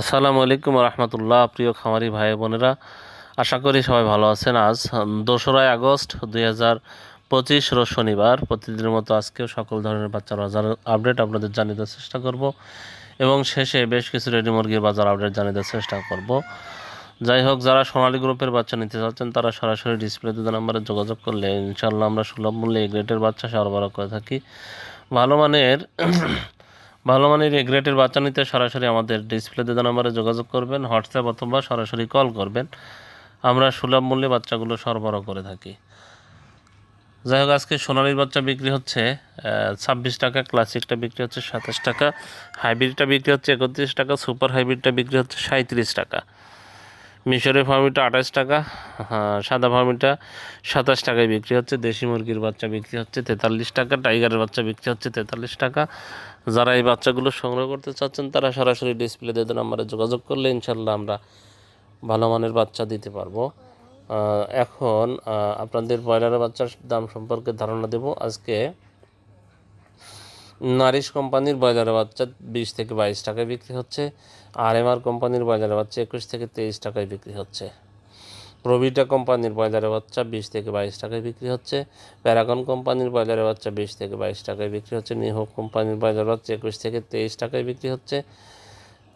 আসসালামু আলাইকুম রহমতুল্লাহ। প্রিয় খামারি ভাই বোনেরা, আশা করি সবাই ভালো আছেন। আজ 2রা আগস্ট 2025 রোজ শনিবার। প্রতিদিনের মতো আজকেও সকল ধরনের বাচ্চার বাজার আপডেট আপনাদের জানিয়ে দেওয়ার চেষ্টা করব এবং শেষে বেশ কিছু রেডি মুরগির বাজার আপডেট জানিয়ে দেওয়ার চেষ্টা করব। যাই হোক, যারা সোনালী গ্রুপের বাচ্চা নিতে চাচ্ছেন তারা সরাসরি ডিসপ্লেতে নাম্বারে যোগাযোগ করলে ইনশাল্লাহ আমরা সুলভ মূল্যে এই গ্রেডের বাচ্চা সরবরাহ করে থাকি। ভালো মানের এ গ্রেডের বাচ্চা নিতে সরাসরি আমাদের ডিসপ্লেতে দেওয়া নাম্বারে যোগাযোগ করবেন, হোয়াটসঅ্যাপ অথবা সরাসরি কল করবেন। আমরা সুলভ মূল্যে বাচ্চাগুলো সরবরাহ করে থাকি। যাই হোক, আজকে সোনালির বাচ্চা বিক্রি হচ্ছে 26 টাকা, ক্লাসিকটা বিক্রি হচ্ছে 27 টাকা, হাইব্রিডটা বিক্রি হচ্ছে 31 টাকা, সুপার হাইব্রিডটা বিক্রি হচ্ছে 37 টাকা, মিশরের ফার্মিটা 28 টাকা, সাদা ফার্মিটা 27 টাকায় বিক্রি হচ্ছে, দেশি মুরগির বাচ্চা বিক্রি হচ্ছে 43 টাকা, টাইগারের বাচ্চা বিক্রি হচ্ছে 43 টাকা। যারা এই বাচ্চাগুলো সংগ্রহ করতে চাচ্ছেন তারা সরাসরি ডিসপ্লে দিয়ে নাম্বারে যোগাযোগ করলে ইনশাল্লাহ আমরা ভালো মানের বাচ্চা দিতে পারবো। এখন আপনাদের ব্রয়লারের বাচ্চার দাম সম্পর্কে ধারণা দেব। আজকে নারিশ কোম্পানির ব্রয়লারের বাচ্চা 20 থেকে 22 টাকায় বিক্রি হচ্ছে, আর এমআর কোম্পানির ব্রয়লারের বাচ্চা 21 থেকে 23 টাকায় বিক্রি হচ্ছে। প্রভিটা কোম্পানির ব্রয়লারের বাচ্চা 20 থেকে 22 টাকায় বিক্রি হচ্ছে, প্যারাগন কোম্পানির ব্রয়লারের বাচ্চা 20 থেকে 22 টাকায় বিক্রি হচ্ছে, নিহোক কোম্পানির ব্রয়লারের বাচ্চা 21 থেকে 23 টাকায় বিক্রি হচ্ছে,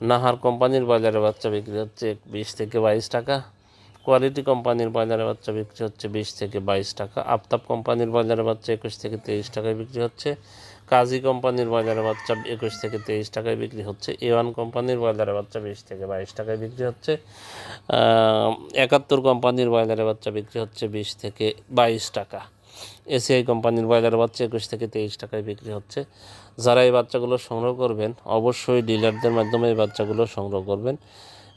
নাহার কোম্পানির ব্রয়লারের বাচ্চা বিক্রি হচ্ছে 20 থেকে 22 টাকা, কোয়ালিটি কোম্পানির ব্রয়লারের বাচ্চা বিক্রি হচ্ছে 20 থেকে 22 টাকা, আফতাব কোম্পানির ব্রয়লারের বাচ্চা 21 থেকে 23 টাকায় বিক্রি হচ্ছে, কাজী কোম্পানির ব্রয়লারের বাচ্চা 21 থেকে 23 টাকায় বিক্রি হচ্ছে, A1 কোম্পানির ব্রয়লারের বাচ্চা 20 থেকে 22 টাকায় বিক্রি হচ্ছে, 71 কোম্পানির ব্রয়লারের বাচ্চা বিক্রি হচ্ছে 20 থেকে 22 টাকা, এসিআই কোম্পানির ব্রয়লারের বাচ্চা 21 থেকে 23 টাকায় বিক্রি হচ্ছে। যারা এই বাচ্চাগুলো সংগ্রহ করবেন অবশ্যই ডিলারদের মাধ্যমে এই বাচ্চাগুলো সংগ্রহ করবেন।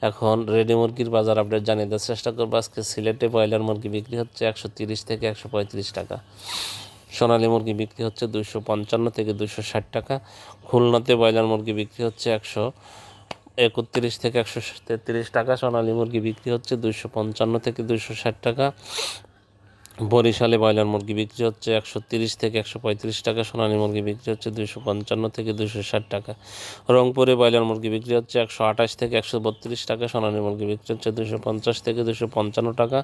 এখন রেডি মুরগির বাজার আপডেট জানিয়ে দেওয়ার চেষ্টা করবো। আজকে সিলেটে ব্রয়লার মুরগি বিক্রি হচ্ছে 130 থেকে 135 টাকা, সোনালী মুরগি বিক্রি হচ্ছে 255 থেকে 260 টাকা, খুলনাতে ব্রয়লার মুরগি বিক্রি হচ্ছে 131 থেকে 133 টাকা, সোনালী মুরগি বিক্রি হচ্ছে 255 থেকে 260 টাকা, বরিশালে ব্রয়লার মুরগি বিক্রি হচ্ছে 130 থেকে 135 টাকা, সোনালী মুরগি বিক্রি হচ্ছে 255 থেকে 260 টাকা, রংপুরে ব্রয়লার মুরগি বিক্রি হচ্ছে 128 থেকে 132 টাকা, সোনালী মুরগি বিক্রি হচ্ছে 250 থেকে 255 টাকা,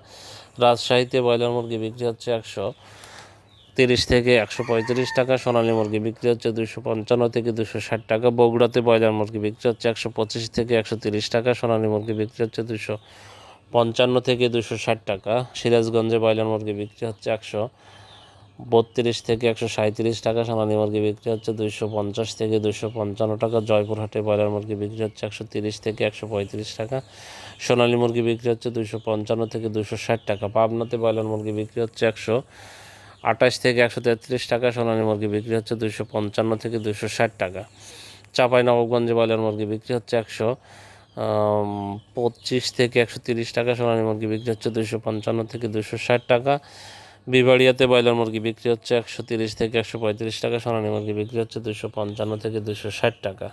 রাজশাহীতে ব্রয়লার মুরগি বিক্রি হচ্ছে 130 থেকে 135 টাকা, সোনালী মুরগি বিক্রি হচ্ছে 255 থেকে 260 টাকা, বগুড়াতে ব্রয়লার মুরগি বিক্রি হচ্ছে 125 থেকে 130 টাকা, সোনালী মুরগি বিক্রি হচ্ছে 255 থেকে 260 টাকা, সিরাজগঞ্জে ব্রয়লার মুরগি বিক্রি হচ্ছে 132 থেকে 137 টাকা, সোনালী মুরগি বিক্রি হচ্ছে 250 থেকে 255 টাকা, জয়পুরহাটে ব্রয়লার মুরগি বিক্রি হচ্ছে 130 থেকে 135 টাকা, সোনালী মুরগি বিক্রি হচ্ছে 255 থেকে 260 টাকা, পাবনাতে ব্রয়লার মুরগি বিক্রি হচ্ছে 128 থেকে 133 টাকা, সোনালী মুরগি বিক্রি হচ্ছে 255 থেকে 260 টাকা, চাঁপাইনবাবগঞ্জে ব্রয়লার মুরগি বিক্রি হচ্ছে 125 থেকে 130 টাকা, সোনালী মুরগি বিক্রি হচ্ছে 255 থেকে 260 টাকা, বিবাড়িয়াতে ব্রয়লার মুরগি বিক্রি হচ্ছে 130 থেকে 135 টাকা, সোনালী মুরগি বিক্রি হচ্ছে 255 থেকে 260 টাকা।